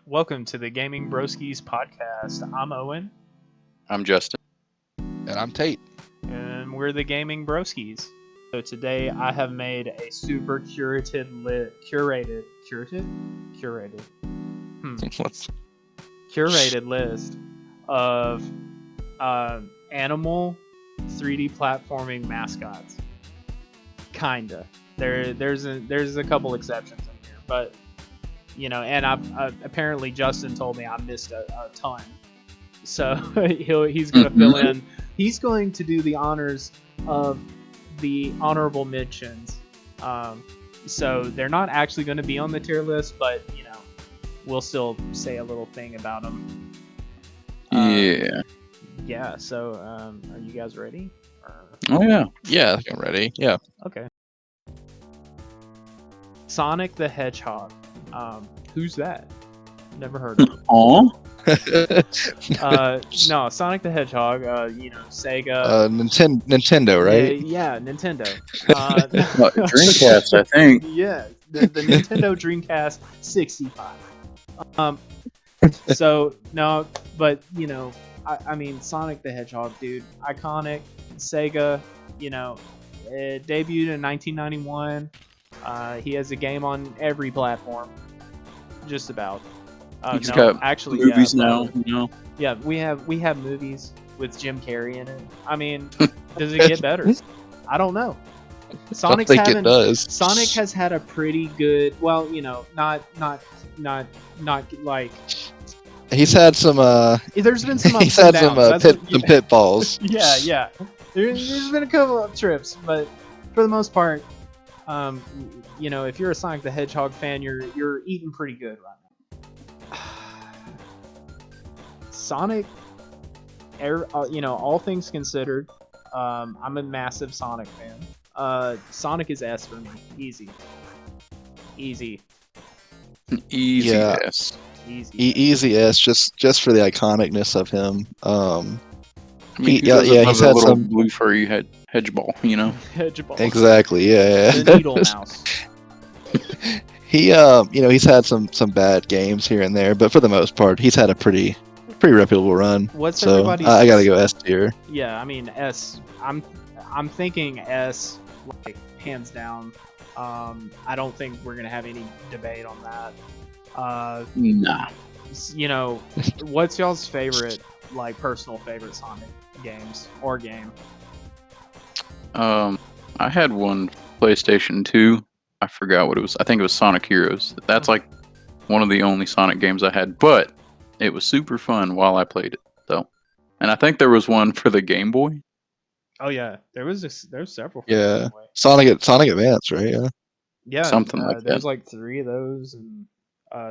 Welcome to the Gaming Broskis Podcast. I'm Owen, I'm Justin. And I'm Tate. and we're the Gaming Broskis. So today I have made a super curated What's curated list of animal 3D platforming mascots. Kinda. There's a couple exceptions in here, but and apparently Justin told me I missed a ton, so he's gonna fill in. He's going to do the honors of the honorable mentions. So they're not actually going to be on the tier list, but we'll still say a little thing about them. Yeah. So are you guys ready? Oh yeah. Yeah, I think I'm ready. Yeah. Okay. Sonic the Hedgehog. Who's that? Never heard of him. Aw. No, Sonic the Hedgehog. Sega. Nintendo, right? Yeah, Nintendo. Dreamcast, I think. Yeah, the Nintendo Dreamcast 65. So no, but I mean Sonic the Hedgehog, dude, iconic. Sega. It debuted in 1991. He has a game on every platform, just about. He's got actually, movies yeah, now. Yeah, we have movies with Jim Carrey in it. I mean, does it get better? I don't know. Sonic's it does. Sonic has had a pretty good. Well, not like. He's had some. There's been some ups He's and had downs. some pitfalls. Yeah. There's been a couple of trips, but for the most part, if you're a Sonic the Hedgehog fan, you're eating pretty good right now. Sonic, all things considered, I'm a massive Sonic fan. Sonic is S for me. Easy. Easy. Yeah. Yes. Easy S, just for the iconicness of him. He's had little some blue furry hedge ball. Hedgeball. Exactly. Yeah. The Needle Mouse. He's had some bad games here and there, but for the most part, he's had a pretty reputable run. What's so everybody's? I gotta go S tier. Yeah, I mean S. I'm thinking S, like hands down. I don't think we're gonna have any debate on that. Nah. What's y'all's favorite, like personal favorite Sonic games or game? I had one PlayStation 2. I forgot what it was. I think it was Sonic Heroes. That's like one of the only Sonic games I had, but it was super fun while I played it, though. And I think there was one for the Game Boy. Oh yeah, there's several. For Yeah, the Game Boy. Sonic Advance, right? Yeah. Yeah, Something like there's that. like 3 of those, and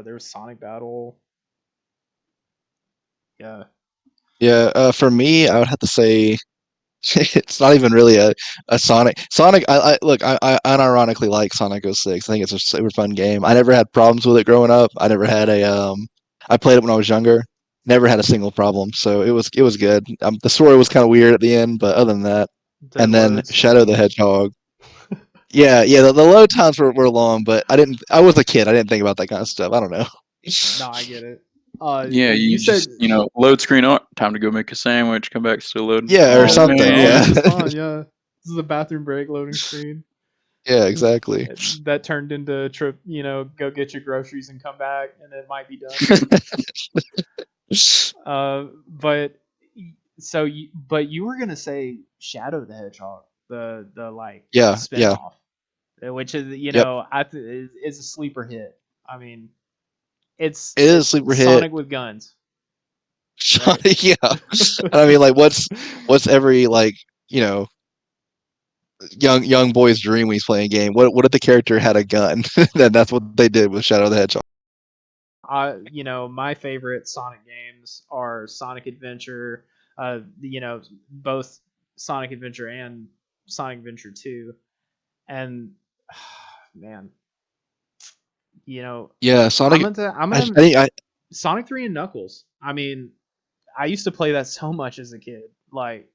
there was Sonic Battle. Yeah. Yeah. For me, I would have to say it's not even really a Sonic. Sonic. I unironically like Sonic 06. I think it's a super fun game. I never had problems with it growing up. I never had I played it when I was younger. Never had a single problem. So it was good. The story was kind of weird at the end, but other than that, and then Shadow the Hedgehog. Yeah. The load times were long, but I was a kid. I didn't think about that kind of stuff. I don't know. No, I get it. Yeah, you just load screen up. Time to go make a sandwich. Come back, still loading. Yeah, or something. Yeah. This is fun, yeah. This is a bathroom break loading screen. Yeah, exactly. That turned into a trip. Go get your groceries and come back, and it might be done. But you were gonna say Shadow the Hedgehog, the spinoff, which is is a sleeper hit. I mean, it is a sleeper hit. Sonic with guns. Right? Yeah. I mean, like, what's every young boy's dream when he's playing a game? What if the character had a gun? Then that's what they did with Shadow the Hedgehog. My favorite Sonic games are Sonic Adventure. Both Sonic Adventure and Sonic Adventure 2, and man, Yeah, Sonic. Sonic 3 and Knuckles. I mean, I used to play that so much as a kid. Like,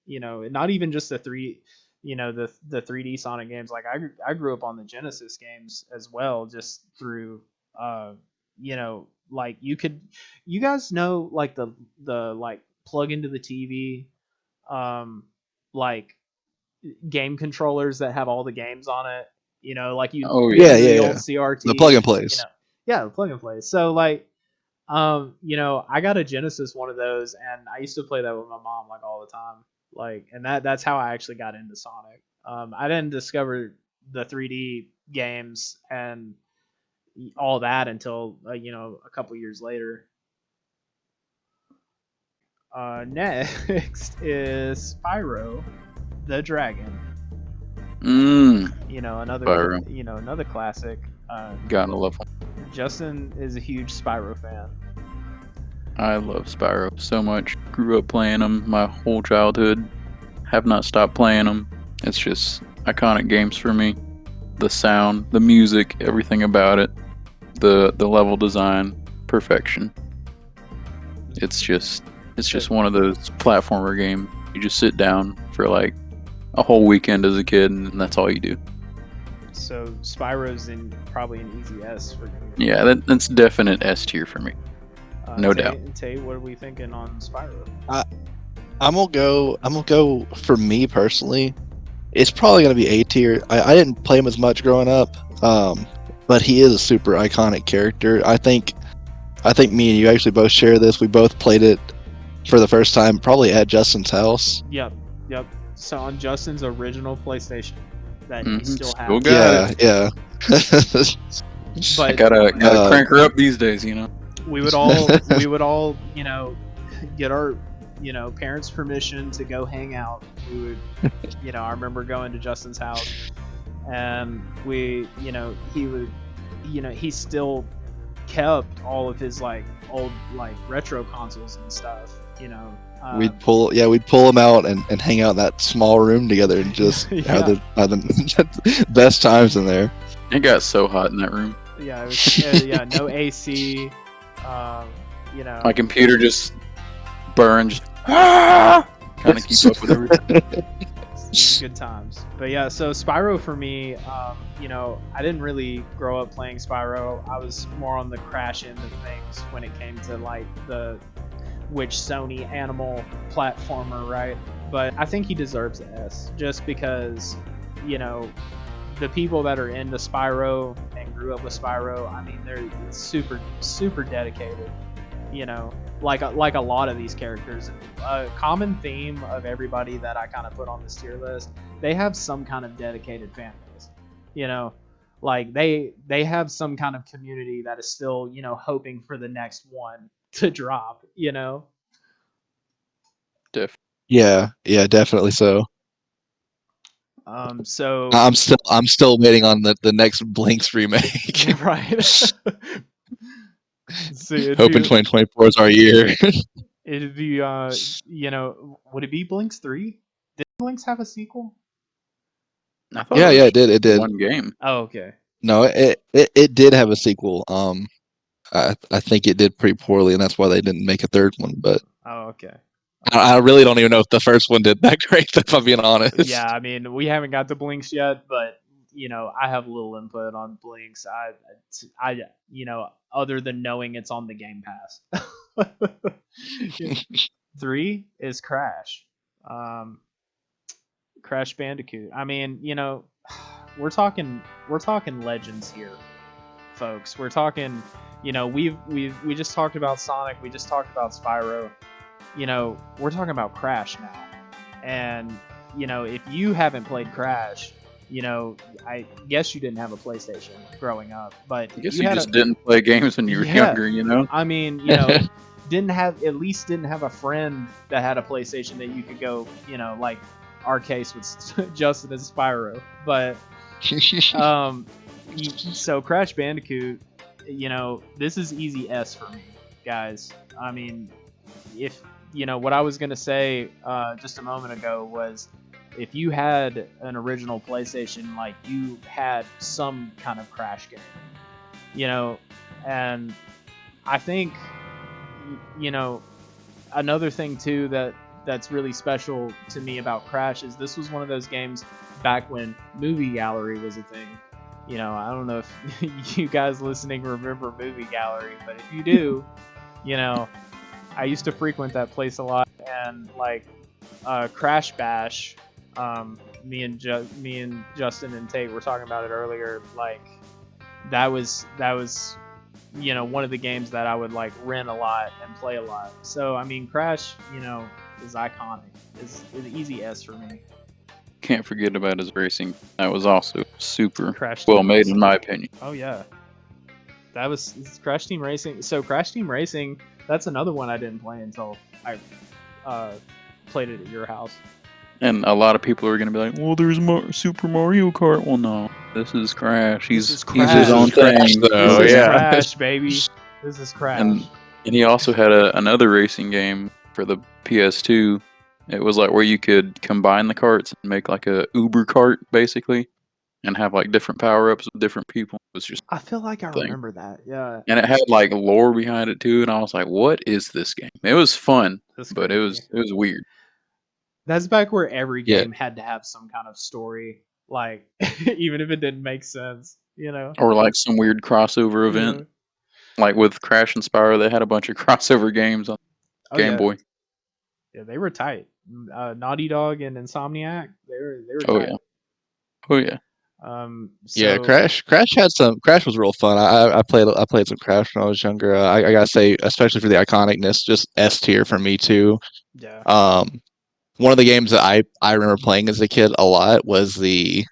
not even just the 3D Sonic games. Like I grew up on the Genesis games as well, just through like you guys know like the like plug into the TV, like game controllers that have all the games on it. You know, like you Oh, put yeah. it Yeah, into yeah, the yeah. old CRT. The plug and You plays. know, yeah, the plug and play. So like, you know, I got a Genesis one of those, and I used to play that with my mom like all the time. Like, and that's how I actually got into Sonic. I didn't discover the 3D games and all that until you know, a couple years later. Next is Spyro the Dragon. Mmm. You know, Spyro. another classic. Gotta love him. Justin is a huge Spyro fan. I love Spyro so much. Grew up playing them my whole childhood. Have not stopped playing them. It's just iconic games for me. The sound, the music, everything about it. The level design, perfection. It's just one of those platformer games. You just sit down for like a whole weekend as a kid, and that's all you do. So Spyro's probably an easy S for you. Yeah, that's definite S tier for me. No doubt. Tay, what are we thinking on Spyro? I'm gonna go for me personally. It's probably gonna be A tier. I didn't play him as much growing up, but he is a super iconic character. I think me and you actually both share this. We both played it for the first time probably at Justin's house. Yep. So on Justin's original PlayStation that he still Still has. got Yeah. But I gotta crank her up these days, you know. we would all, you know, get our, you know, parents' permission to go hang out. We would, you know, I remember going to Justin's house, and we, you know, he would, you know, he still kept all of his like old like retro consoles and stuff, you know. We'd pull them out and hang out in that small room together and just have the best times in there. It got so hot in that room. Yeah, it was, no AC. You know, My computer just burned. Trying to keep up with everything. These are good times. But yeah, so Spyro for me, you know, I didn't really grow up playing Spyro. I was more on the Crash end of things when it came to like which Sony animal platformer, right? But I think he deserves an S just because, you know, the people that are into Spyro and grew up with Spyro, I mean, they're super, super dedicated, you know, like a lot of these characters. A common theme of everybody that I kind of put on this tier list, they have some kind of dedicated fan base, you know, like they have some kind of community that is still, you know, hoping for the next one to drop, you know. Yeah, definitely so. So I'm still waiting on the next Blinks remake. right. So Hoping 2024 is our year. it'd be you know, would it be Blinks 3? Did Blinks have a sequel? I thought Yeah, it did. one game. Oh, okay. No, it did have a sequel. I think it did pretty poorly, and that's why they didn't make a third one. But Oh, okay. I really don't even know if the first one did that great, if I'm being honest. Yeah, I mean, we haven't got to Blinks yet, but you know, I have little input on Blinks. I you know, other than knowing it's on the Game Pass. 3 is Crash. Crash Bandicoot. I mean, you know, we're talking legends here, folks. We're talking, you know, we just talked about Sonic, we just talked about Spyro. You know, we're talking about Crash now. And, you know, if you haven't played Crash, you know, I guess you didn't have a PlayStation growing up, but I guess you just didn't play games when you were younger, you know? I mean, you know, didn't have a friend that had a PlayStation that you could go, you know, like our case was Justin as Spyro. But so Crash Bandicoot, you know, this is easy S for me, guys. I mean, if you know what I was gonna say just a moment ago was, if you had an original PlayStation, like you had some kind of Crash game, you know, and I think, you know, another thing too that's really special to me about Crash is this was one of those games back when Movie Gallery was a thing. I don't know if you guys listening remember Movie Gallery, but if you do, I used to frequent that place a lot, and like Crash Bash. Me and Justin and Tate were talking about it earlier. Like that was one of the games that I would like rent a lot and play a lot. So I mean, Crash, is iconic. Is an easy S for me. Can't forget about his racing. That was also super Crash well Team made, Racing. in my opinion. Oh yeah, that was Crash Team Racing. So Crash Team Racing, that's another one I didn't play until I played it at your house. And a lot of people are going to be like, well, there's Super Mario Kart. Well, no. This is Crash. He's his own thing. though. This is Yeah. Crash, baby. This is Crash. And he also had another racing game for the PS2. It was like where you could combine the carts and make like a Uber cart, basically, and have like different power-ups with different people. It was just I feel like I remember that. Yeah. And it had like lore behind it too, and I was like, what is this game? It was fun, but it was weird. That's back where every game had to have some kind of story, like even if it didn't make sense, Or like some weird crossover event. Like with Crash and Spyro, they had a bunch of crossover games on Game Boy. Yeah, they were tight. Naughty Dog and Insomniac, they were tight. Oh yeah. Yeah, Crash was real fun. I played some Crash when I was younger. I gotta say, especially for the iconicness, just S tier for me too. Yeah. One of the games that I remember playing as a kid a lot was I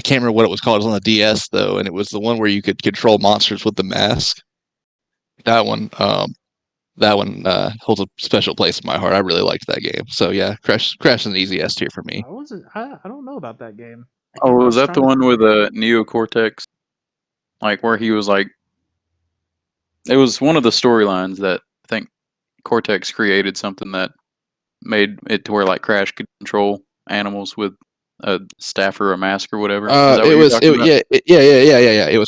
can't remember what it was called. It was on the DS though, and it was the one where you could control monsters with the mask. That one holds a special place in my heart. I really liked that game. So yeah, Crash is an easy S tier for me. I don't know about that game. Oh, was that the one with Neo Cortex? Like where he was like, it was one of the storylines that I think Cortex created something that made it to where like Crash could control animals with a staff or a mask or whatever. It was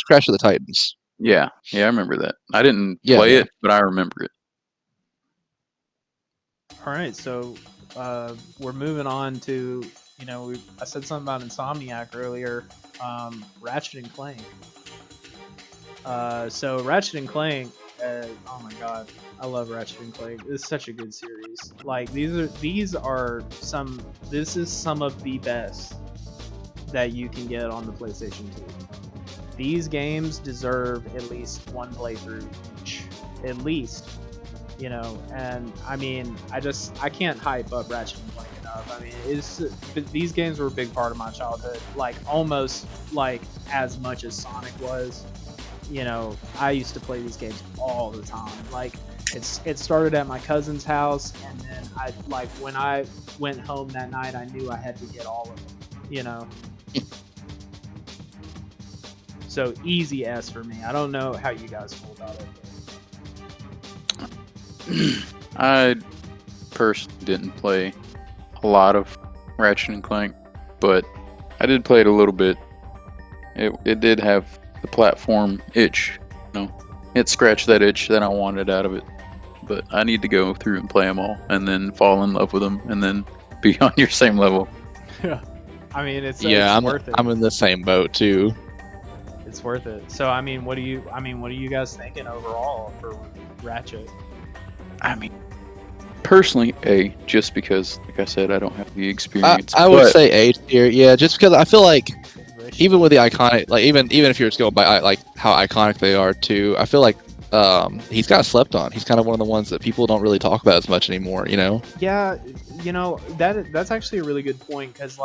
Crash of the Titans. Yeah, I remember that. I didn't play it, but I remember it. All right, so we're moving on to I said something about Insomniac earlier. Ratchet and Clank. So Ratchet and Clank. Oh my god, I love Ratchet and Clank. It's such a good series. Like this is some of the best that you can get on the PlayStation 2. These games deserve at least one playthrough each, at least. And I mean, I can't hype up Ratchet and Clank enough. I mean, these games were a big part of my childhood, like almost like as much as Sonic was. I used to play these games all the time. Like it started at my cousin's house, and then when I went home that night, I knew I had to get all of them. So easy S for me. I don't know how you guys feel about it. I personally didn't play a lot of Ratchet and Clank, but I did play it a little bit. It did have the platform itch. It scratched that itch that I wanted out of it. But I need to go through and play them all, and then fall in love with them, and then be on your same level. Yeah, I mean it's worth it. I'm in the same boat too. It's worth it. So I mean, what are you guys thinking overall for Ratchet? I mean, personally, A, just because, like I said, I don't have the experience. I would say A tier, yeah, just because I feel like even with the iconic, like even if you're just going by like how iconic they are too, I feel like he's kind of slept on. He's kind of one of the ones that people don't really talk about as much anymore, Yeah, that's actually a really good point, because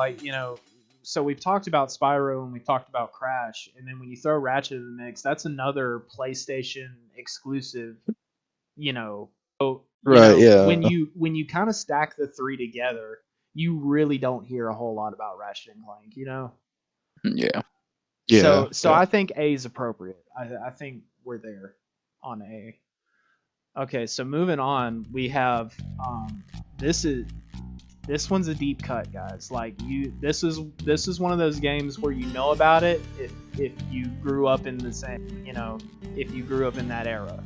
so we've talked about Spyro and we've talked about Crash, and then when you throw Ratchet in the mix, that's another PlayStation exclusive, So, yeah. When you kind of stack the three together, you really don't hear a whole lot about Ratchet and Clank, Yeah. Yeah. So I think A is appropriate. I think we're there on A. Okay, so moving on, we have this one's a deep cut, guys. Like this is one of those games where you know about it if you grew up in the same, if you grew up in that era.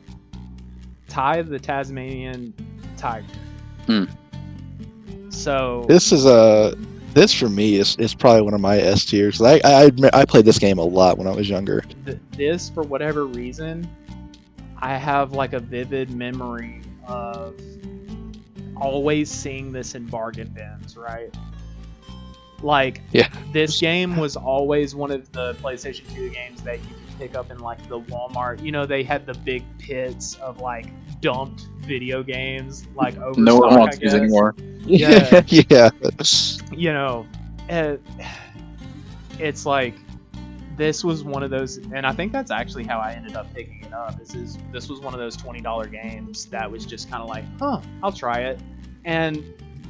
Ty the Tasmanian Tiger. So this is This for me is probably one of my S tiers. I admit I played this game a lot when I was younger. This, for whatever reason, I have like a vivid memory of always seeing this in bargain bins, right? Like, Yeah. this game was always one of the PlayStation 2 games that you could pick up in like the Walmart. You know, they had the big pits of like dumped video games, like overstock, No one wants I these guess. anymore. Yeah. Yeah. You know, it's like, this was one of those, and I think that's actually how I ended up picking it up. This was one of those $20 games that was just kind of like, I'll try it. And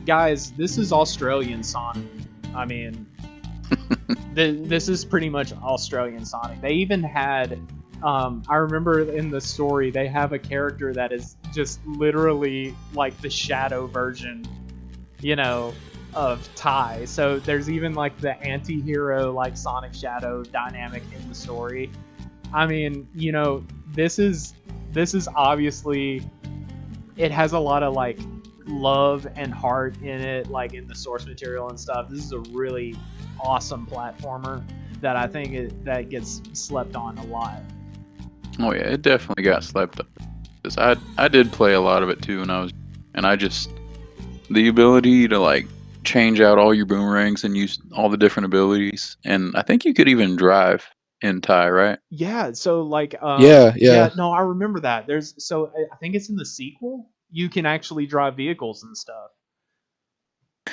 guys, this is Australian Sonic. I mean, this is pretty much Australian Sonic. They even had, I remember in the story, they have a character that is just literally like the shadow version, you know, of Ty. So there's even like the anti-hero like Sonic Shadow dynamic in the story. I mean, you know, this is obviously, it has a lot of like love and heart in it, like in the source material and stuff. This is a really awesome platformer that I think that gets slept on a lot. Oh yeah, it definitely got slept up. 'Cause I did play a lot of it too when I was, and I just, the ability to like change out all your boomerangs and use all the different abilities, and I think you could even drive in Ty, right? Yeah, so like Yeah. no, I remember that. I think it's in the sequel. You can actually drive vehicles and stuff.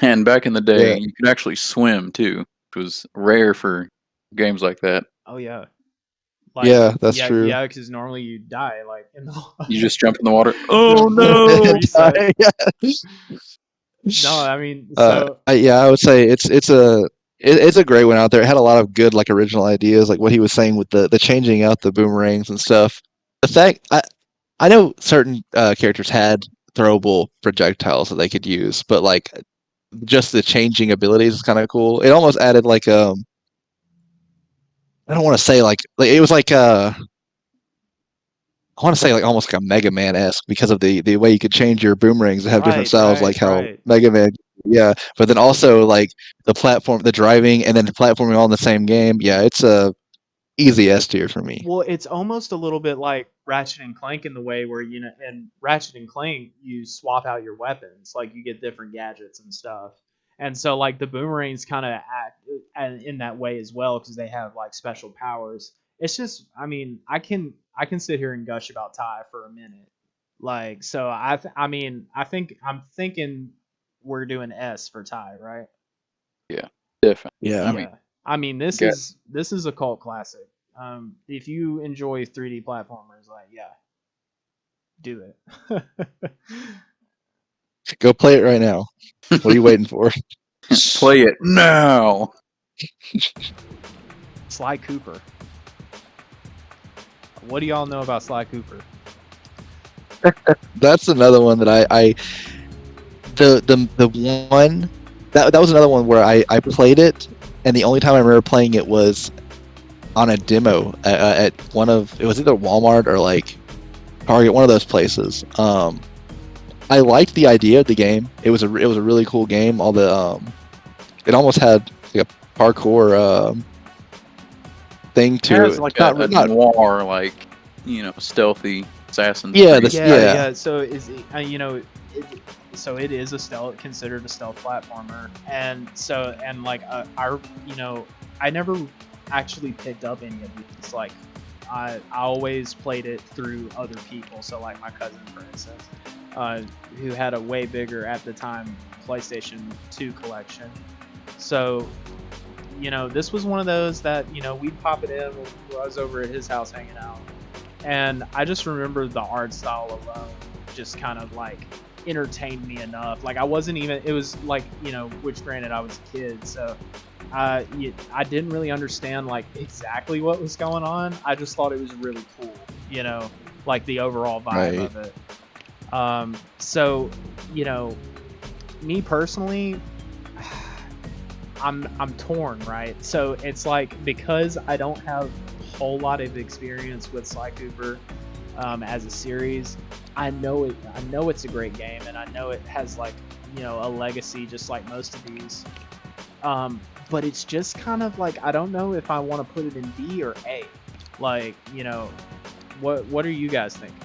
And back in the day, Yeah. you could actually swim too, which was rare for games like that. Oh yeah. Yeah, that's true. Yeah, because normally you die like in the You just jump in the water. Oh no! Reset. Yeah. No, I mean, so I would say it's a great one out there. It had a lot of good like original ideas, like what he was saying with the changing out the boomerangs and stuff. The fact I know certain characters had throwable projectiles that they could use, but like just the changing abilities is kind of cool. It almost added like I don't want to say like it was like I want to say like almost like a Mega Man esque because of the way you could change your boomerangs to have different styles, like how right. Mega Man. Yeah, but then also like the driving, and then the platforming all in the same game. Yeah, it's a easy S tier for me. Well, it's almost a little bit like Ratchet and Clank in the way where, you know, in Ratchet and Clank you swap out your weapons, like you get different gadgets and stuff. And so like the boomerangs kind of act in that way as well because they have like special powers. It's just, I mean, I can sit here and gush about Ty for a minute. Like, so I mean, I'm thinking we're doing S for Ty, right? Yeah, definitely. Yeah, I mean, I mean, this is a cult classic. If you enjoy 3D platformers, like, yeah, do it. go play it right now. What are you waiting for? play it now. Sly Cooper. What do y'all know about Sly Cooper? That's another one that I the one that was another one where I played it, and the only time I remember playing it was on a demo at one of, it was either Walmart or like Target, one of those places. I liked the idea of the game. It was a really cool game. All the it almost had like a parkour thing to It's it. like not, a not noir, like, you know, stealthy assassin. Yeah, thing. Yeah. So is you know, so it is considered a stealth platformer, and like you know, I never actually picked up any of these. Like I always played it through other people. So like my cousin, for instance, who had a way bigger at the time PlayStation 2 collection. So, you know, this was one of those that, you know, we'd pop it in when I was over at his house hanging out. And I just remember the art style alone just kind of like entertained me enough. Like I wasn't even, it was like, you know, which granted I was a kid, so I didn't really understand like exactly what was going on. I just thought it was really cool, you know, like the overall vibe of it. So, you know, me personally, I'm torn, right? So it's like, because I don't have a whole lot of experience with Sly Cooper as a series, I know it's a great game, and I know it has like, you know, a legacy just like most of these. But it's just kind of like I don't know if I want to put it in B or A. Like, what are you guys thinking?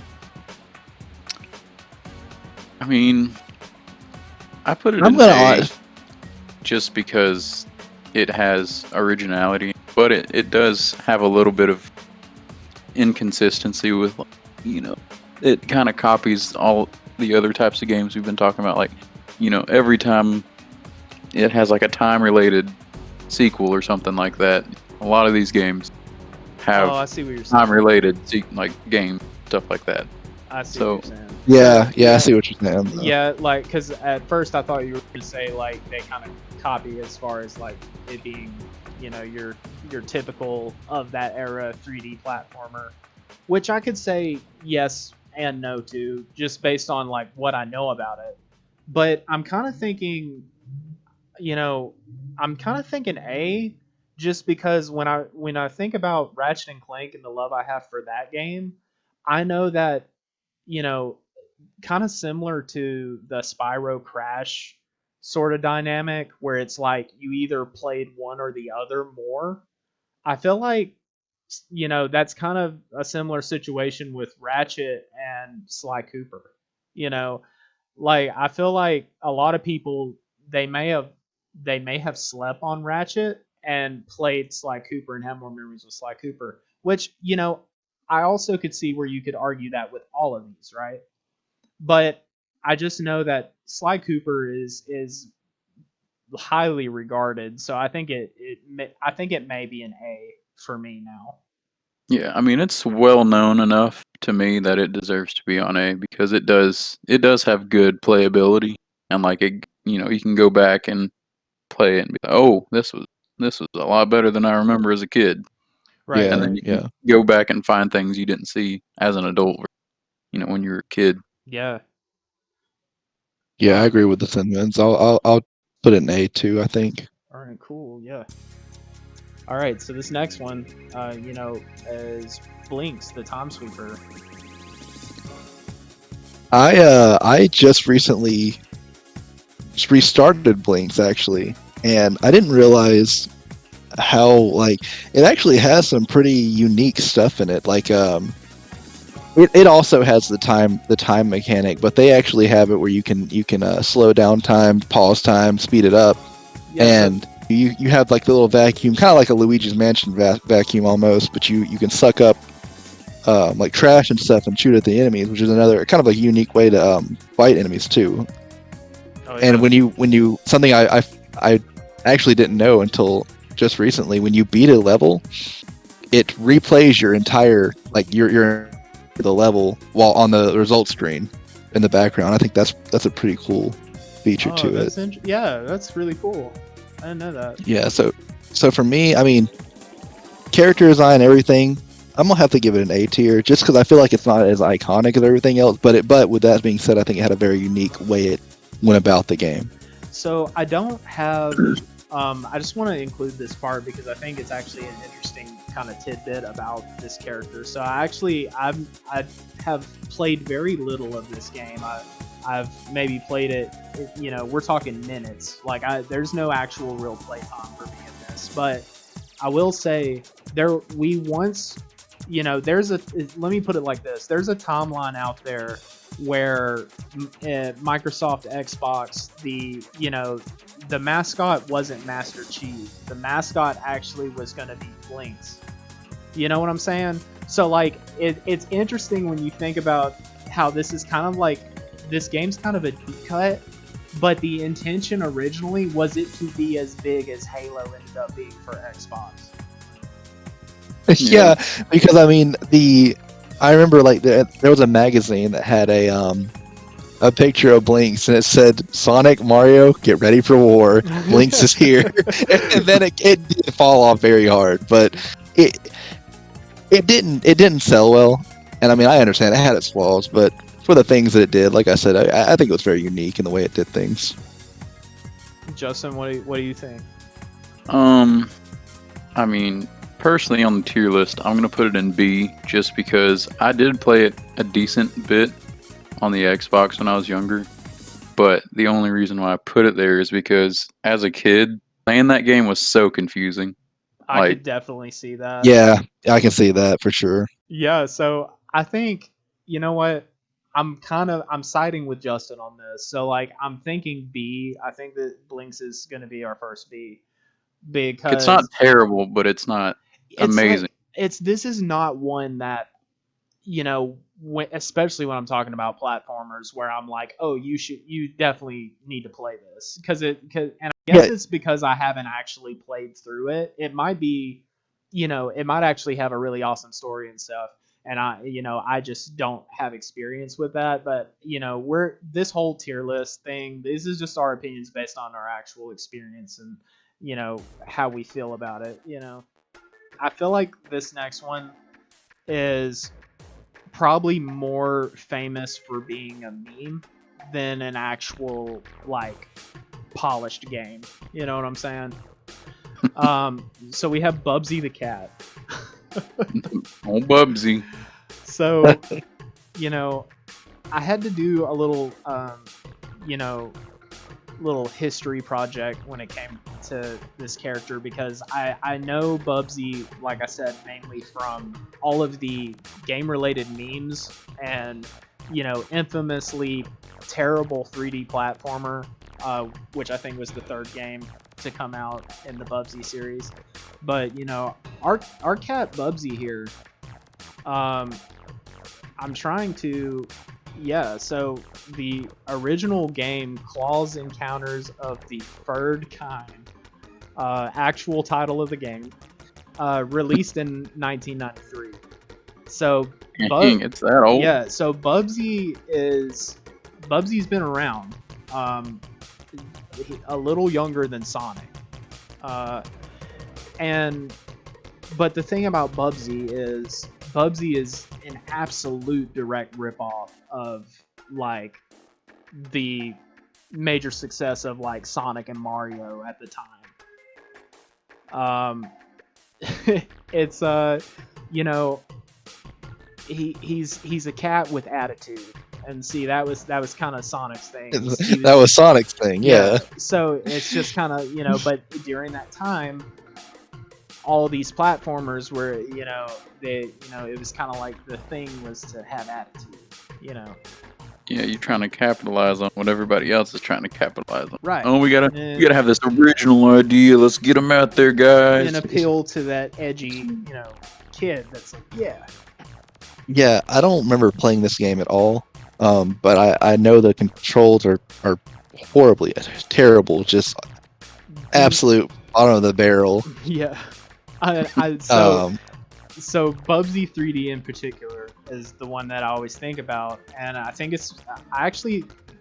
I mean, I put it I'm in gonna. A just because it has originality, but it does have a little bit of inconsistency with, it kind of copies all the other types of games we've been talking about. Like, every time it has like a time-related sequel or something like that. A lot of these games have I see what you're saying. time-related like game stuff like that. I see So- what you're saying. Yeah, I see what you're saying. Though. Yeah, like, because at first I thought you were going to say, like, they kind of copy as far as, like, it being, your typical of that era 3D platformer, which I could say yes and no to, just based on, like, what I know about it. But I'm kind of thinking, A, just because when I think about Ratchet and Clank and the love I have for that game, I know that, kind of similar to the Spyro Crash sort of dynamic where it's like you either played one or the other more. I feel like that's kind of a similar situation with Ratchet and Sly Cooper. You know, like I feel like a lot of people they may have slept on Ratchet and played Sly Cooper and have more memories with Sly Cooper, which I also could see where you could argue that with all of these, right? But I just know that Sly Cooper is highly regarded, so I think I think it may be an A for me now. Yeah, I mean it's well known enough to me that it deserves to be on A because it does have good playability and like you can go back and play it and be like, oh, this was a lot better than I remember as a kid. Right. Yeah, And then you can go back and find things you didn't see as an adult, when you were a kid. Yeah. Yeah, I agree with the sentiments. I'll put it in A too. I think. All right. Cool. Yeah. All right. So this next one, is Blinks, the Time Sweeper. I just recently restarted Blinks actually, and I didn't realize how like it actually has some pretty unique stuff in it. Like it also has the time mechanic, but they actually have it where you can slow down time, pause time, speed it up, and you have like the little vacuum, kind of like a Luigi's Mansion vacuum almost, but you can suck up like trash and stuff and shoot at the enemies, which is another kind of a unique way to fight enemies too. Oh, yeah. And when you something I actually didn't know until just recently, when you beat a level, it replays your entire your the level while on the result screen in the background. I think that's a pretty cool feature to it. Yeah, that's really cool. I didn't know that. Yeah, so for me, I mean, character design, everything, I'm gonna have to give it an A tier, just because I feel like it's not as iconic as everything else. But with that being said, I think it had a very unique way it went about the game. So I don't have. I just want to include this part because I think it's actually an interesting kind of tidbit about this character. So I have played very little of this game. I've maybe played it. We're talking minutes. Like there's no actual real playtime for me in this. But I will say we once. There's let me put it like this. There's a timeline out there where Microsoft Xbox, the mascot wasn't Master Chief. The mascot actually was going to be Blinks. You know what I'm saying? So like it's interesting when you think about how this is kind of like this game's kind of a deep cut, but the intention originally was it to be as big as Halo ended up being for Xbox. Yeah, because I mean I remember like there was a magazine that had a picture of Blinks and it said Sonic, Mario, get ready for war. Blinks is here, and then it did fall off very hard, but it didn't sell well. And I mean I understand it had its flaws, but for the things that it did, like I said, I think it was very unique in the way it did things. Justin, what do you think? I mean, personally on the tier list, I'm going to put it in B just because I did play it a decent bit on the Xbox when I was younger. But the only reason why I put it there is because as a kid, Playing that game was so confusing. I could definitely see that. Yeah, I can see that for sure. Yeah, so I think, you know what? I'm siding with Justin on this. So like I'm thinking B. I think that Blinks is going to be our first B because It's not terrible, but it's not amazing. This is not one that, you know, especially when I'm talking about platformers where I'm like, oh, you definitely need to play this and I guess it's because I haven't actually played through it. It might be, you know, it might actually have a really awesome story and stuff. And I just don't have experience with that. But, you know, this whole tier list thing, this is just our opinions based on our actual experience and, you know, how we feel about it. You know, I feel like this next one is probably more famous for being a meme than an actual like polished game. You know what I'm saying? So we have Bubsy the cat. Oh, Bubsy. So, you know, I had to do a little, little history project when it came to this character because I know Bubsy, like I said, mainly from all of the game-related memes and, you know, infamously terrible 3D platformer, which I think was the third game to come out in the Bubsy series. But, you know, our cat Bubsy here, I'm trying to... Yeah, so the original game, Claws Encounters of the Furred Kind, actual title of the game, released in 1993. So, Dang, it's that old? Yeah, so Bubsy's been around, a little younger than Sonic, but the thing about Bubsy is an absolute direct ripoff of like the major success of like Sonic and Mario at the time. It's you know, he's a cat with attitude, and see that was kind of Sonic's thing. That was Sonic's thing, yeah. So it's just kind of, you know, but during that time, all these platformers were, you know, it was kind of like the thing was to have attitude, you know. Yeah, you're trying to capitalize on what everybody else is trying to capitalize on. Right. Oh, we gotta have this original idea. Let's get them out there, guys. And appeal to that edgy, you know, kid that's like, yeah. Yeah, I don't remember playing this game at all, but I know the controls are horribly terrible, just absolute bottom of the barrel. Yeah. So Bubsy 3D in particular is the one that I always think about, and I think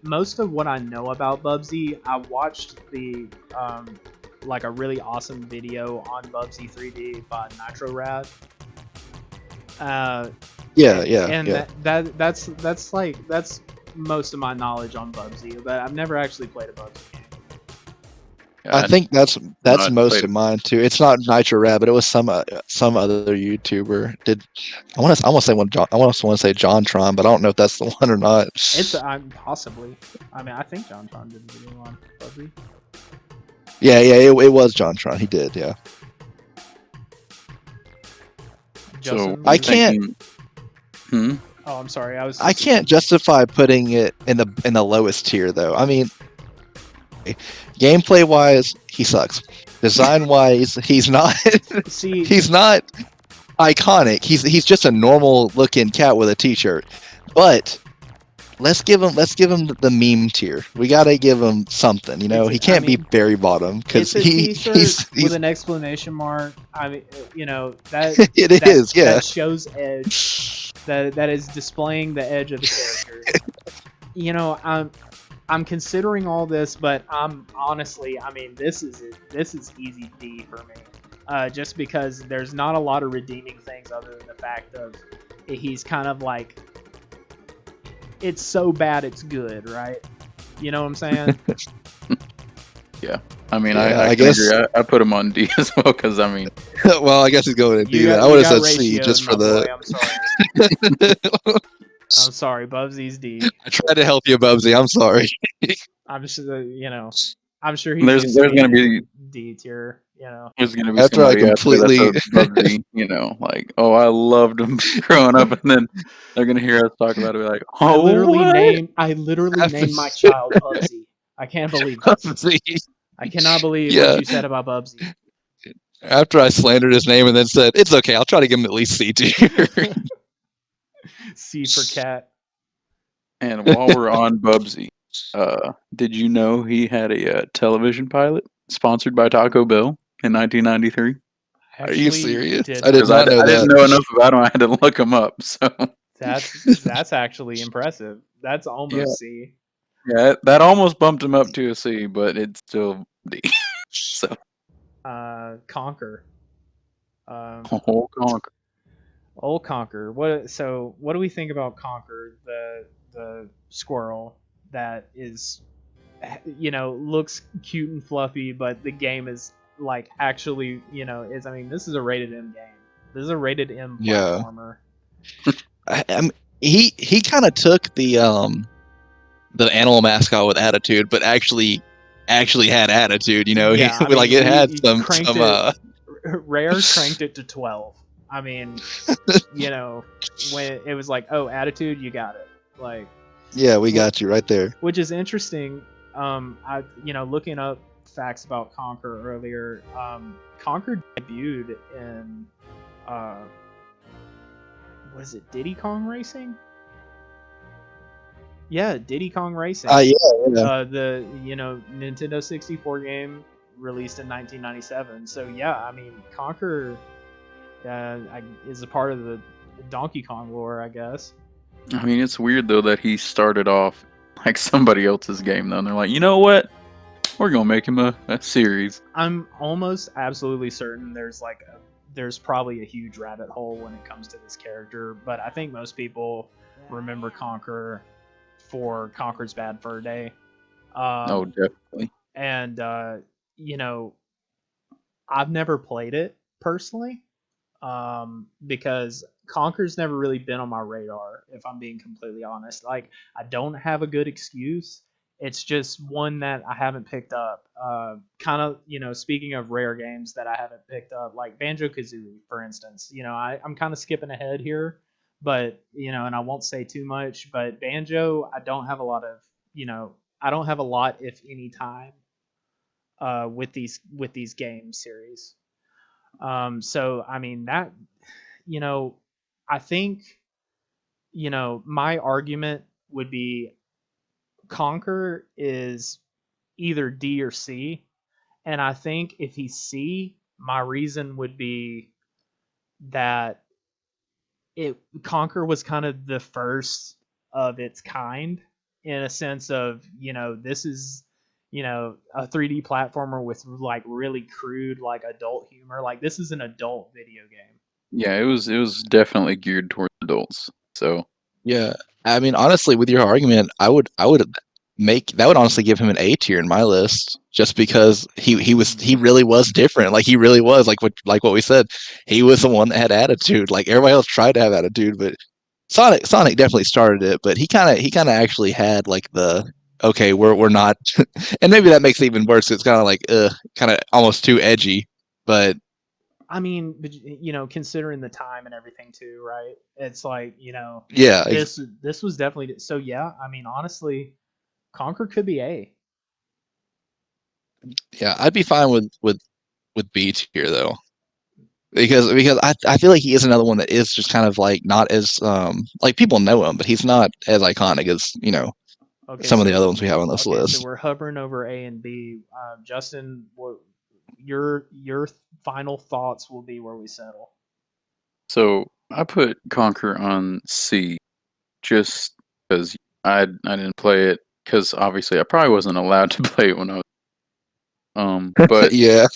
most of what I know about Bubsy, I watched the like a really awesome video on Bubsy 3D by Nitro Rad. Yeah. That's most of my knowledge on Bubsy, but I've never actually played a Bubsy game. I think that's most of mine too. It's not Nitro Rad, but it was some other YouTuber. I want to say JonTron, but I don't know if that's the one or not. It's possibly. I mean, I think JonTron did a video on Bubsy. Yeah, it was JonTron. He did, yeah. Justin, so I can't. Oh, I'm sorry. I can't justify putting it in the lowest tier though. I mean, gameplay wise, he sucks. Design wise, he's not. He's not iconic. He's just a normal looking cat with a t-shirt. But let's give him the meme tier. We gotta give him something. You know, he can't be very bottom because he's with an exclamation mark. I mean, you know that that shows edge. That is displaying the edge of the character. You know, I'm considering all this, but I'm honestly, I mean, this is easy D for me. Just because there's not a lot of redeeming things other than the fact of he's kind of like, it's so bad it's good, right? You know what I'm saying? Yeah. I mean, I guess agree. I put him on D as well because I mean. Well, I guess he's going to D. I would have said C just for the. I'm sorry, Bubsy's D. I tried to help you, Bubsy. I'm sorry. I'm just, you know, I'm sure he's There's used to gonna being be D tier. You know. there's gonna be After I somebody out there that's completely, a Bubsy, like, oh, I loved him growing up, and then they're gonna hear us talk about it, be like, I oh, literally what? after, named my child Bubsy. I can't believe this. I cannot believe what yeah, you said about Bubsy. after I slandered his name and then said it's okay, I'll try to give him at least C tier. C for cat. And while we're on Bubsy, did you know he had a television pilot sponsored by Taco Bell in 1993? I Are you actually serious? did I did Because not I, not know know I didn't that. that. know enough about him, I had to look him up. So That's actually impressive. That's yeah, almost C. yeah, that almost bumped him up to a C, but it's still D. So Conquer. Um, whole conquer. Old Conquer. What do we think about Conquer, the squirrel that is, looks cute and fluffy, but the game is like actually, is, I mean, this is a rated M game. This is a rated M Yeah, platformer. he kind of took the animal mascot with attitude, but actually had attitude. You know, he Yeah, I like mean, it had he some cranked it. Rare cranked it to 12. I mean, when it was like, oh, attitude, you got it. Like, yeah, we wh- got you right there. which is interesting. I looking up facts about Conquer earlier. Conquer debuted in was it Diddy Kong Racing? Yeah, Diddy Kong Racing. Yeah. The Nintendo 64 game released in 1997. So yeah, I mean Conquer is a part of the Donkey Kong lore, I guess. I mean, it's weird though that he started off like somebody else's game though, and they're like, you know what? We're gonna make him a series. I'm almost absolutely certain there's probably a huge rabbit hole when it comes to this character, but I think most people remember Conquer for Conquer's Bad Fur Day. Oh, definitely. And I've never played it personally, because Conquer's never really been on my radar, if I'm being completely honest. Like, I don't have a good excuse. It's just one that I haven't picked up. Kind of, speaking of rare games that I haven't picked up, like Banjo Kazooie, for instance. I'm kind of skipping ahead here, but, and I won't say too much, but Banjo, I don't have a lot of, I don't have a lot, if any, time with these game series. So I mean that, you know, I think, my argument would be Conquer is either D or C, and I think if he's C, my reason would be that it Conquer was kind of the first of its kind, in a sense of, this is, a 3D platformer with like really crude like adult humor. Like, this is an adult video game. Yeah, it was definitely geared towards adults. So Yeah, I mean, honestly, with your argument, I would make that would honestly give him an A tier in my list, just because he really was different. Like he really was like what we said. He was the one that had attitude. Like everybody else tried to have attitude, but Sonic definitely started it. But he kind of actually had like the okay, we're not, and maybe that makes it even worse. It's kind of like kind of almost too edgy, but I mean, but, considering the time and everything too, right? It's like, yeah, this was definitely so. Yeah, I mean, honestly, Conquer could be A. yeah, I'd be fine with B tier though. Because I feel like he is another one that is just kind of like not as like people know him, but he's not as iconic as Okay, some of the other so ones we have on this okay, so list. we're hovering over A and B. Justin, what your final thoughts will be where we settle. so I put Conquer on C just because I didn't play it because obviously I probably wasn't allowed to play it when I was but Yeah,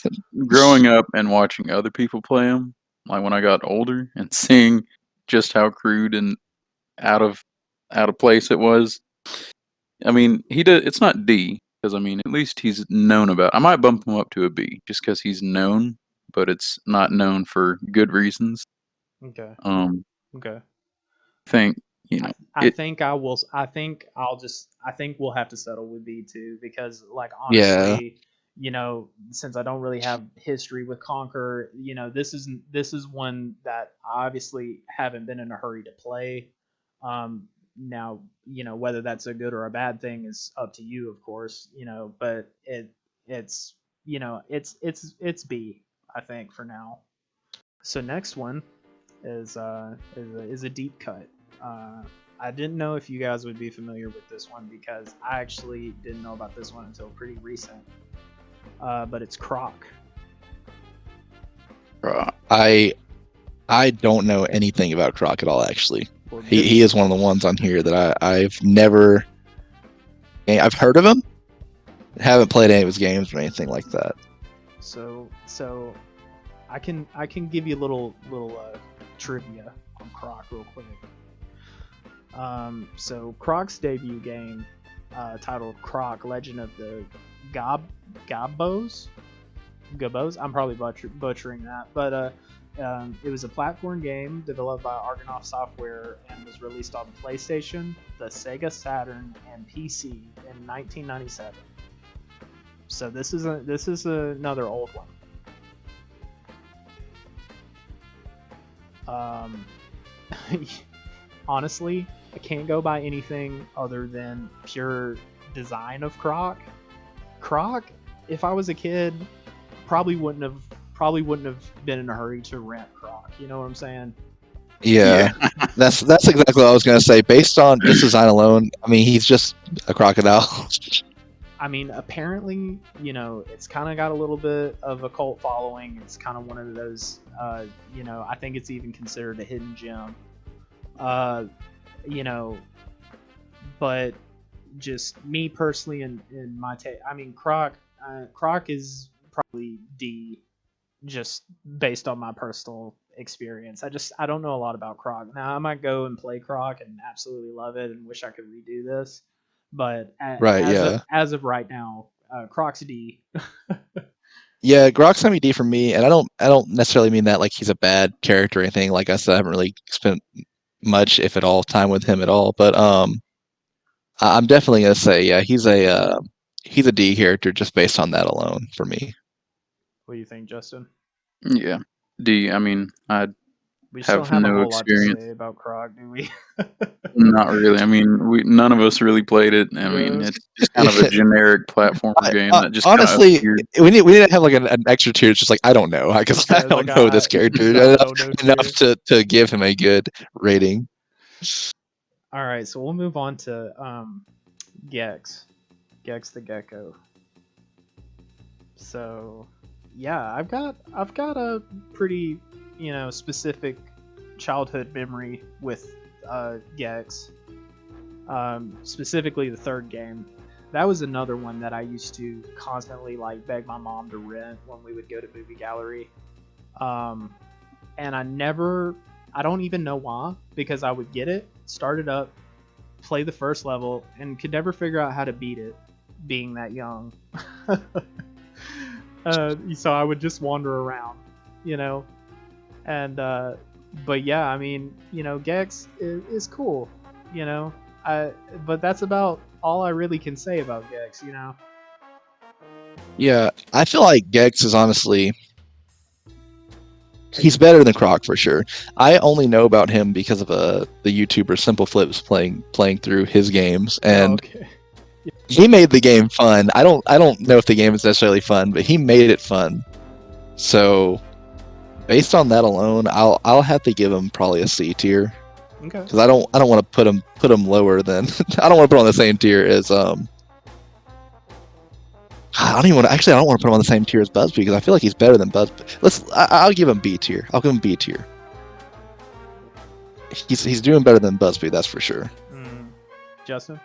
growing up and watching other people play them, like when I got older and seeing just how crude and out of place it was. I mean, he did. It's not D because I mean, at least he's known about. I might bump him up to a B just because he's known, but it's not known for good reasons. Okay, Um, okay. I think you know, I think I will. I think we'll have to settle with B2 because, like, Yeah. honestly, since I don't really have history with Conquer, this is one that I obviously haven't been in a hurry to play. Now, whether that's a good or a bad thing is up to you, of course. But it's it's B, I think, for now. So next one is a deep cut. I didn't know if you guys would be familiar with this one because I actually didn't know about this one until pretty recent. But it's Croc. I don't know anything about Croc at all. Actually, Well, he is one of the ones on here that I've never. I've heard of him. Haven't played any of his games or anything like that. So I can give you a little trivia on Croc real quick. So Croc's debut game, titled Croc: Legend of the Gabos. I'm probably butchering that, but it was a platform game developed by Argonaut Software and was released on PlayStation, the Sega Saturn, and PC in 1997. So this is another old one. Honestly, I can't go by anything other than pure design of Croc. Croc, if I was a kid, probably wouldn't have been in a hurry to rent Croc. You know what I'm saying? Yeah. That's exactly what I was gonna say. Based on just design alone, I mean, he's just a crocodile. I mean, apparently, it's kind of got a little bit of a cult following. It's kind of one of those, I think it's even considered a hidden gem. But just me personally, in my take, I mean, Croc is probably D, just based on my personal experience. I don't know a lot about Croc. Now I might go and play Croc and absolutely love it and wish I could redo this, but as of right now, Croc's D. Yeah, Grok's gonna be D for me, and I don't necessarily mean that like he's a bad character or anything. Like I said, I haven't really spent much, if at all, time with him at all. But I'm definitely gonna say, yeah, he's a D character just based on that alone for me. What do you think, Justin? Yeah, D. I mean, I We just don't have have a no whole lot to experience. say about Croc, do we? Not really. I mean, none of us really played it. I mean, Yeah. it's just kind of a generic platformer game that just kind of Honestly, appeared. we didn't have like an extra tier. It's just like I don't know because Yeah, I it's don't like, know this character no enough to give him a good rating. All right, so we'll move on to Gex the Gecko. So, yeah, I've got a pretty specific childhood memory with Gex. Specifically the third game. That was another one that I used to constantly like beg my mom to rent when we would go to movie gallery. And I don't even know why, because I would get it, start it up, play the first level, and could never figure out how to beat it, being that young. So I would just wander around, and but yeah, I mean, Gex is cool, but that's about all I really can say about Gex, Yeah, I feel like Gex is honestly he's better than Croc for sure. I only know about him because of the YouTuber Simple Flips playing through his games, and he made the game fun. I don't know if the game is necessarily fun, but he made it fun. So based on that alone, I'll have to give him probably a C tier. Okay. Because I don't want to put him lower than I don't want to put him on the same tier as I don't want to put him on the same tier as Busby because I feel like he's better than Busby. I'll give him B tier. I'll give him B tier. He's doing better than Busby, that's for sure. Justin?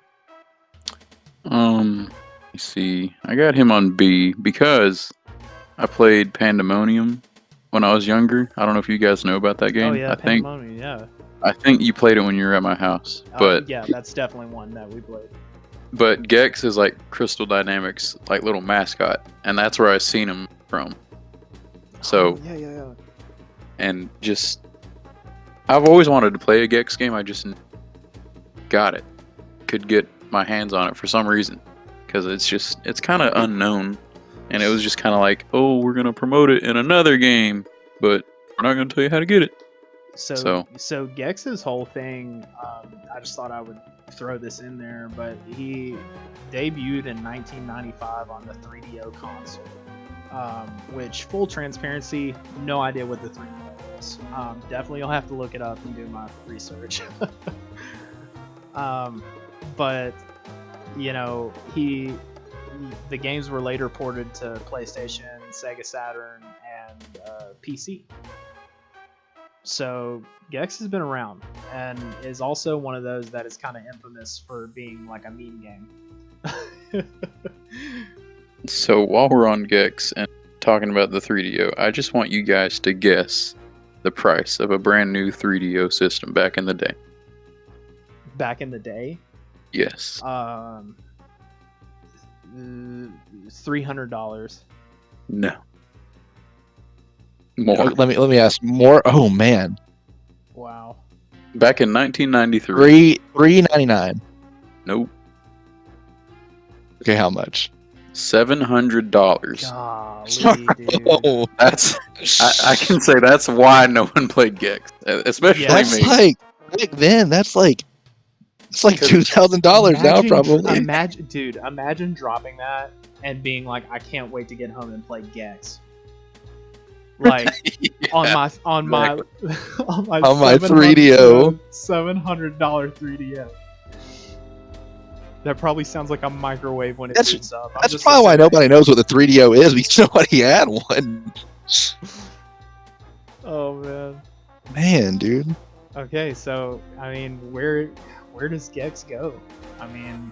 Let's see. I got him on B because I played Pandemonium when I was younger. I don't know if you guys know about that game. Oh yeah, Pandemonium, yeah. I think you played it when you were at my house. But yeah, that's definitely one that we played. But Gex is like Crystal Dynamics, like little mascot, and that's where I seen him from. So yeah. And just I've always wanted to play a Gex game. I just got it, could get my hands on it for some reason, because it's kind of unknown, and it was just kind of like, oh, we're gonna promote it in another game, but we're not gonna tell you how to get it. So Gex's whole thing, I just thought I would throw this in there, but he debuted in 1995 on the 3DO console, which, full transparency, no idea what the 3DO is. Definitely you'll have to look it up and do my research. But, you know, the games were later ported to PlayStation, Sega Saturn, and PC. So Gex has been around and is also one of those that is kind of infamous for being like a meme game. So while we're on Gex and talking about the 3DO, I just want you guys to guess the price of a brand new 3DO system back in the day. Back in the day? Yes. $300. No. More. Let me ask more. Oh man, Wow. Back in 1993. $399. Nope. Okay, how much? $700. Golly, dude. Oh, That's I can say that's why no one played Gex, especially that's me. like back then. That's like it's like $2,000 now, probably. Imagine dropping that and being like, I can't wait to get home and play Gex. Like Yeah, on my On my $700 3DO. $700 3DO. That probably sounds like a microwave when it That's- boots up. That's probably why nobody knows what the 3DO is because nobody had one. Oh man. Man, dude. Okay, so I mean, where does Gex go? I mean,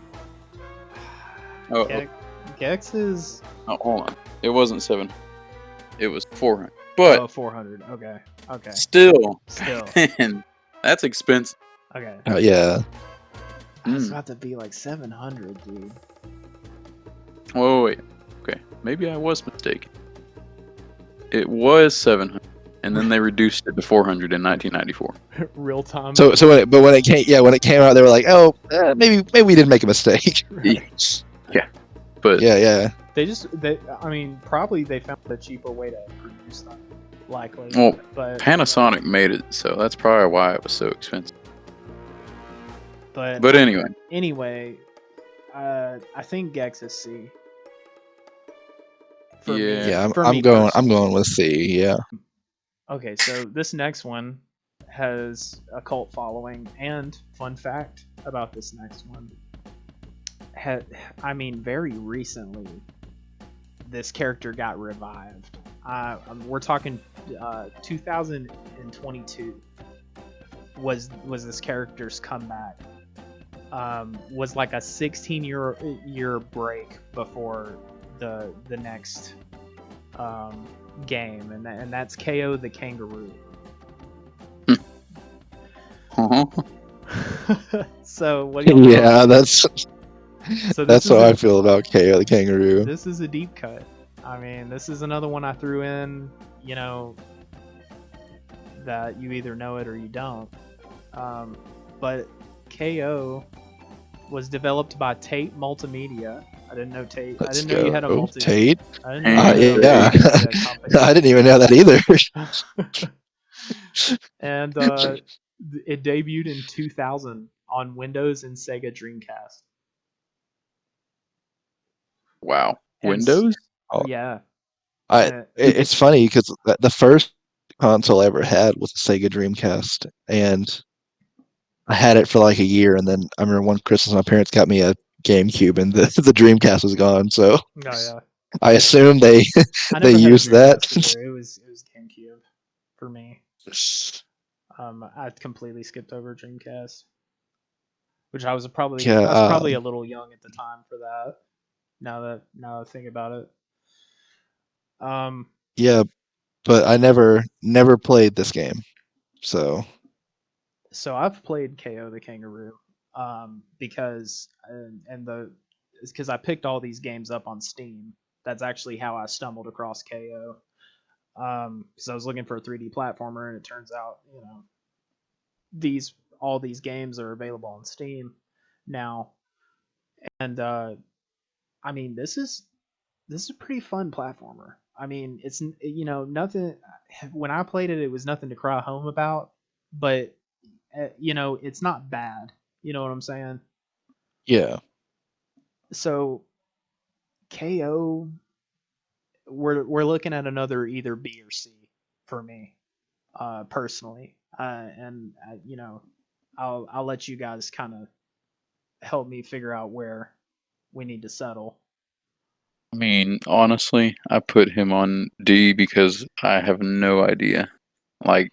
Oh, Gex is hold on. It wasn't 700. It was 400. But 400. Okay. still, Still. man, that's expensive. Okay. Yeah. It's Mm. about to be like 700, dude. Wait. Okay, maybe I was mistaken. It was 700, and then they reduced it to 400 in 1994. Real time. So when it came out, they were like, oh, maybe we did make a mistake. But yeah. I mean, probably they found a cheaper way to produce them, likely. Well, but Panasonic made it, so that's probably why it was so expensive. but But anyway, I think Gex is C. Yeah. Yeah, For I'm me going personally. with C. Yeah. Okay, so this next one has a cult following, and fun fact about this next one. Very recently, this character got revived. We're talking 2022 was this character's comeback. Was like a 16-year break before the next game, and that's KO the Kangaroo. So what do you Yeah, that's how I feel about KO the Kangaroo. This is a deep cut. I mean, this is another one I threw in, you know, that you either know it or you don't. But KO was developed by Tate Multimedia. I didn't know Tate. I didn't know you had a multi. Tate. I didn't know you had a Yeah. multimedia company. I didn't even know that either. And it debuted in 2000 on Windows and Sega Dreamcast. wow. And Windows? Oh. Yeah. It's funny because the first console I ever had was a Sega Dreamcast, and I had it for like a year, and then I remember one Christmas my parents got me a GameCube, and the Dreamcast was gone. So Oh yeah. I assume they I they never had a used that. Dreamcast either. It was GameCube for me. I completely skipped over Dreamcast, which I was probably a little young at the time for that. Now that I think about it. Yeah, but I never played this game. So I've played KO the Kangaroo, because I picked all these games up on Steam. That's actually how I stumbled across KO. Because I was looking for a 3D platformer, and it turns out, you know, these all these games are available on Steam now, and I mean this is a pretty fun platformer. I mean, it's nothing. When I played it, it was nothing to cry home about, but it's not bad. You know what I'm saying? Yeah. So KO, we're looking at another either B or C for me, personally. And I'll let you guys kind of help me figure out where we need to settle. I mean, honestly, I put him on D because I have no idea. Like,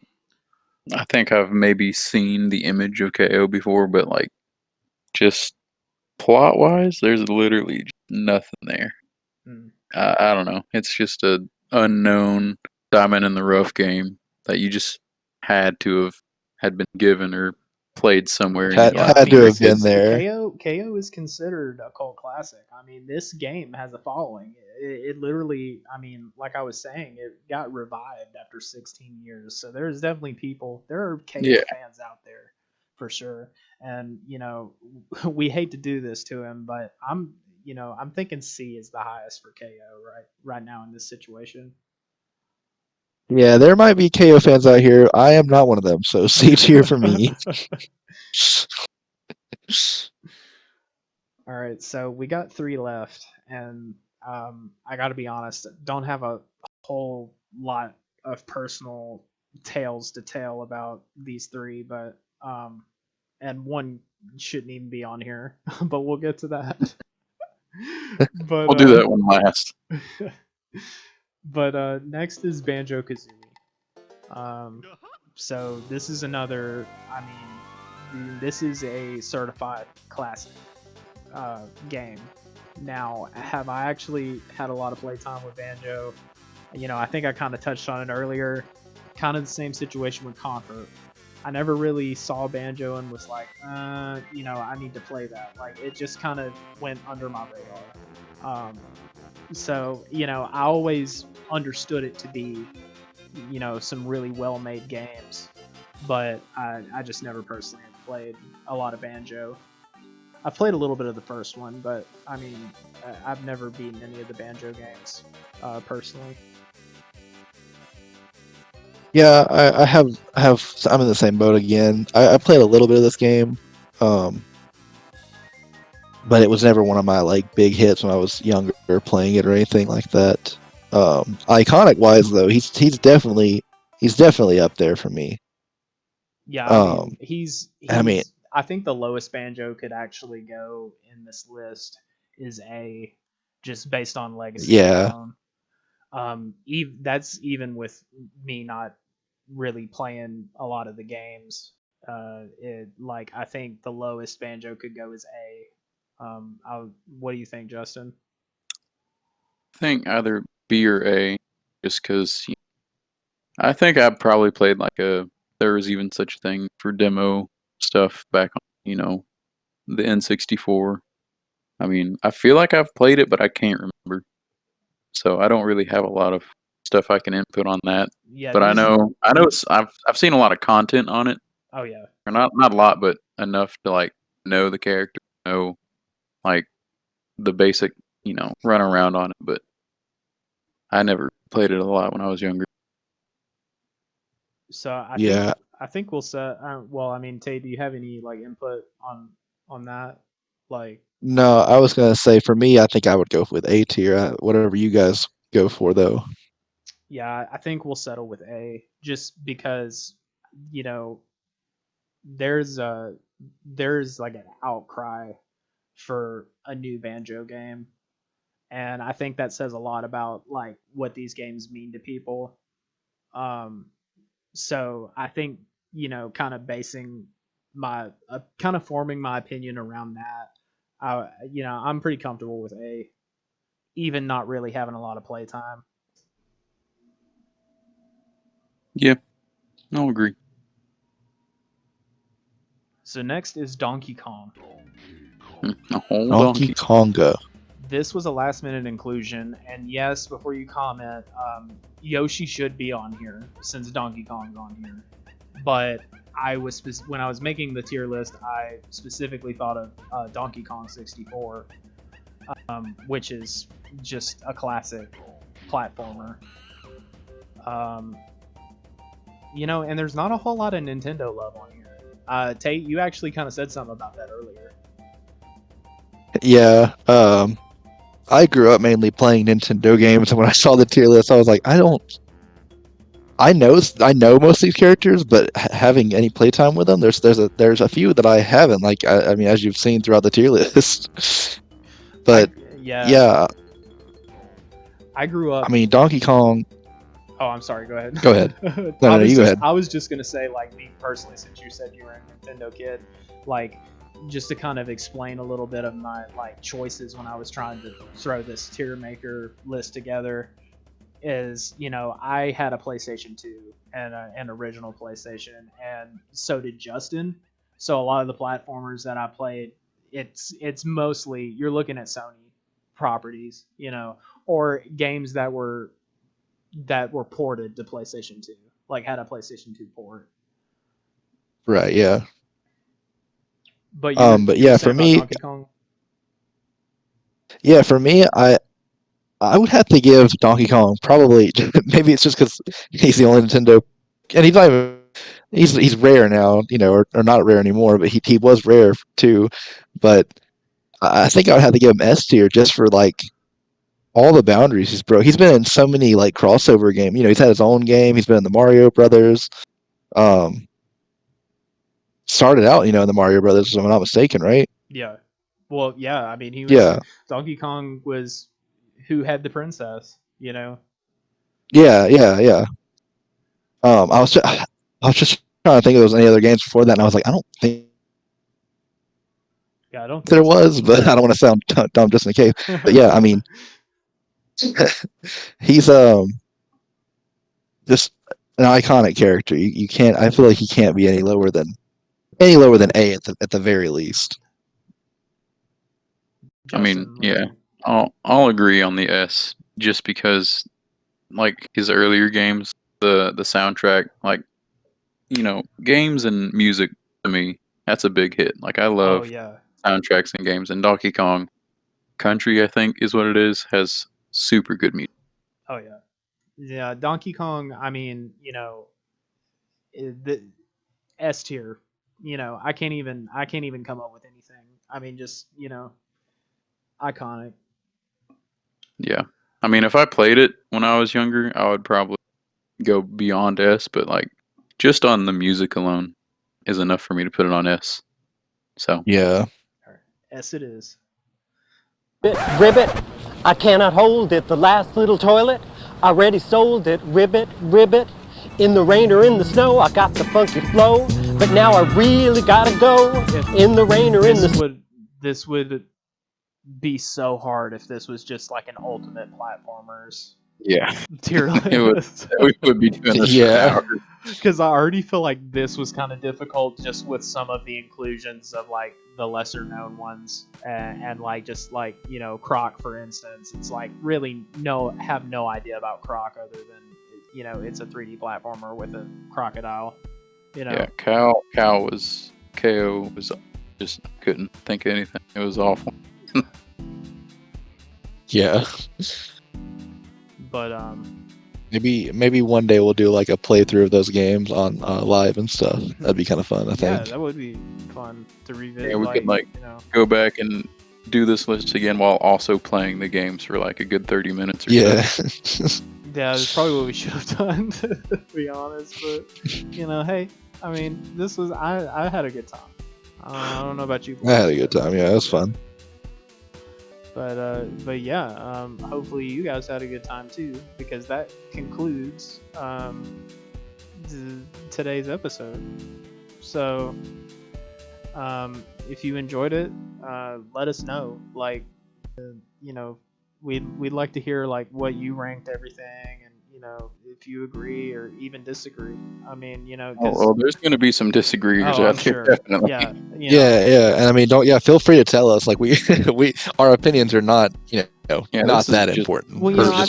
I think I've maybe seen the image of KO before, but like, just plot wise, there's literally nothing there. Mm. I don't know. It's just a unknown diamond in the rough game that you just had to have had been given or played somewhere in your Had Yeah, I had life. to mean, have been there. KO is considered a cult classic. I mean, this game has a following. It literally, I mean, like I was saying, it got revived after 16 years. So there's definitely people. There are KO Yeah. fans out there, for sure. And we hate to do this to him, but I'm thinking C is the highest for KO right now in this situation. Yeah, there might be KO fans out here. I am not one of them, so C tier for me. All right, so we got 3 left, and I got to be honest, don't have a whole lot of personal tales to tell about these 3, but and one shouldn't even be on here, but we'll get to that. But We'll do that one last. but next is Banjo Kazooie. So this is another. I mean, this is a certified classic game. Now, have I actually had a lot of playtime with Banjo? I think I kind of touched on it earlier. Kind of the same situation with Conquer. I never really saw Banjo and was like, I need to play that. Like, it just kind of went under my radar. So, I always understood it to be, some really well-made games, but I just never personally have played a lot of Banjo. I've played a little bit of the first one, but I mean, I've never beaten any of the Banjo games, personally. Yeah, I'm in the same boat again. I played a little bit of this game, but it was never one of my like big hits when I was younger playing it or anything like that. Iconic wise though, he's definitely up there for me. Yeah, I mean, Um, he's I mean, he's. I think the lowest Banjo could actually go in this list is A, just based on legacy yeah, alone. That's even with me not really playing a lot of the games. I think the lowest Banjo could go is A. What do you think, Justin? I think either B or A, just because I think I probably played like there was even such a thing for demo stuff back on, the N64. I mean, I feel like I've played it, but I can't remember. So I don't really have a lot of stuff I can input on that. Yeah, But there's. I've seen a lot of content on it, Oh yeah, or not a lot, but enough to like know the character, know like the basic, run around on it. But I never played it a lot when I was younger. so yeah. I think we'll set. Well, I mean, Tay, do you have any like input on that? Like, No, I was gonna say for me, I think I would go with A tier. Whatever you guys go for though. yeah, I think we'll settle with A, just because you know there's like an outcry for a new Banjo game, and I think that says a lot about like what these games mean to people. Um, so I think kind of basing my kind of forming my opinion around that. I'm pretty comfortable with A, even not really having a lot of playtime. Yeah, I'll agree. So next is Donkey Kong. A whole Donkey donkey. Konga. This was a last minute inclusion, and yes, before you comment, Yoshi should be on here since Donkey Kong's on here. But when I was making the tier list, I specifically thought of Donkey Kong 64, which is just a classic platformer. And there's not a whole lot of Nintendo love on here. Tate, you actually kind of said something about that earlier. Yeah. I grew up mainly playing Nintendo games, and when I saw the tier list, I was like, I know most of these characters, but having any playtime with them, there's a few that I haven't. Like I mean, as you've seen throughout the tier list. But yeah, I grew up. I mean, Donkey Kong. Oh, I'm sorry. Go ahead. Go ahead. No, you go ahead. I was just gonna say, like, me personally, since you said you were a Nintendo kid, like, just to kind of explain a little bit of my like choices when I was trying to throw this tier maker list together. Is I had a PlayStation 2 and an original PlayStation, and so did Justin. So a lot of the platformers that I played, it's mostly you're looking at Sony properties, or games that were ported to PlayStation 2, like had a PlayStation 2 port. Right. Yeah. But but yeah, for me, Donkey Kong? Yeah, for me, I would have to give Donkey Kong probably. Maybe it's just because he's the only Nintendo, and he's not even. He's rare now, or not rare anymore. But he was rare too. But I think I would have to give him S tier just for like all the boundaries he's broke. He's been in so many like crossover games. He's had his own game. He's been in the Mario Brothers. Started out, in the Mario Brothers, if I'm not mistaken, right? Yeah. Well, yeah. I mean, he was. Yeah. Donkey Kong was who had the princess. Yeah. I was just trying to think if there was any other games before that, and I was like, I don't think. Yeah, I don't think there was, but I don't want to sound dumb just in case. But yeah, I mean, he's just an iconic character. You can't. I feel like he can't be any lower than A at the very least. I mean, yeah, I'll agree on the S just because, like his earlier games, the soundtrack, like games and music to me, that's a big hit. Like I love soundtracks and games, and Donkey Kong Country, I think is what it is, has super good music. Oh yeah, Donkey Kong. I mean, the S tier. I can't even come up with anything. I mean, just iconic. Yeah, I mean, if I played it when I was younger, I would probably go beyond S, but like just on the music alone is enough for me to put it on S. So yeah, S it is. Ribbit, I cannot hold it. The last little toilet, I already sold it. Ribbit, ribbit, in the rain or in the snow, I got the funky flow. But now I really gotta go. In the rain or in the snow. This would be so hard if this was just like an ultimate platformers. Yeah, tier list. we would be doing this for hours. Because I already feel like this was kind of difficult just with some of the inclusions of like the lesser known ones and like just like Croc, for instance. It's like really have no idea about Croc other than it's a 3D platformer with a crocodile. Yeah, Cow was KO was just couldn't think of anything. It was awful. Yeah. But maybe one day we'll do like a playthrough of those games on live and stuff. That'd be kind of fun, I think. Yeah, that would be fun to revisit. Yeah, we could go back and do this list again while also playing the games for like a good 30 minutes or so. Yeah, that's probably what we should have done, to be honest. But hey, I mean, this was I had a good time. I don't know about you. I had a good time. Yeah, it was fun. But yeah, hopefully you guys had a good time too, because that concludes today's episode. So if you enjoyed it, let us know. Like, we'd like to hear like what you ranked everything, and if you agree or even disagree. I mean, there's going to be some disagreeers out there, definitely. Yeah, and I mean, feel free to tell us. Like our opinions are not, not that important. Well, I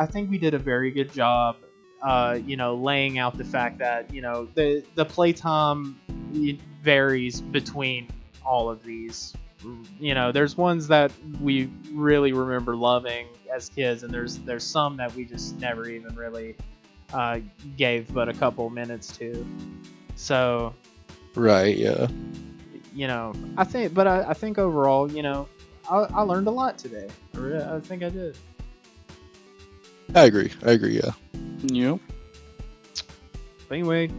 think we did a very good job laying out the fact that the playtime varies between all of these. There's ones that we really remember loving as kids, and there's some that we just never even really gave but a couple minutes to. So, Right. Yeah. I think overall, I learned a lot today. I think I did. I agree. Yeah. Yep. But anyway,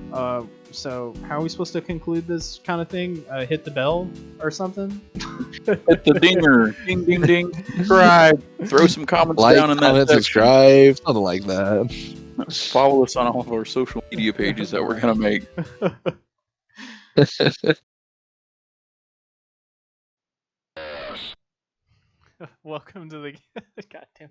so how are we supposed to conclude this kind of thing? Hit the bell or something? Hit the dinger. Ding, ding, ding. Subscribe. Throw some comments Like, down in that comment, section. subscribe, something like that. Follow us on all of our social media pages that we're going to make. Welcome to the goddamn.